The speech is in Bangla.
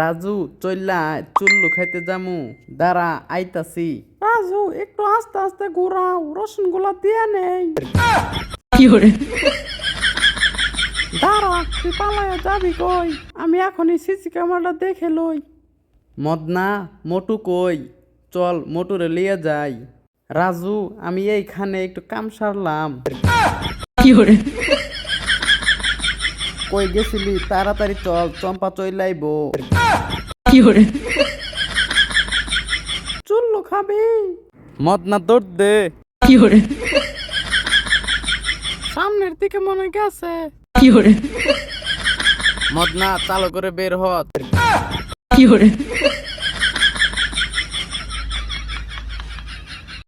রাজু চল্লা চুল্লু খাইতে যামু দাঁড়া আইতাছি। রাজু একটু আস্তে আস্তে ঘুরাও, রসুন গুলা দিয়ে নেই। দাঁড়া, তুই পালায়া যাবি কই? আমি এখনই সিসি ক্যামেরাটা দেখে লই। মদনা মোটু কই? চল মোটুরে লিয়ে যাই। রাজু আমি এইখানে একটু কাম সারলাম। কই গেছিলি? তাড়াতাড়ি চল, চম্পা চইলাইব। চুল্লু খাবি? মদনা দৌড় দে। সামনের দিকে মনে গেছে। মদনা চালু করে বের হ।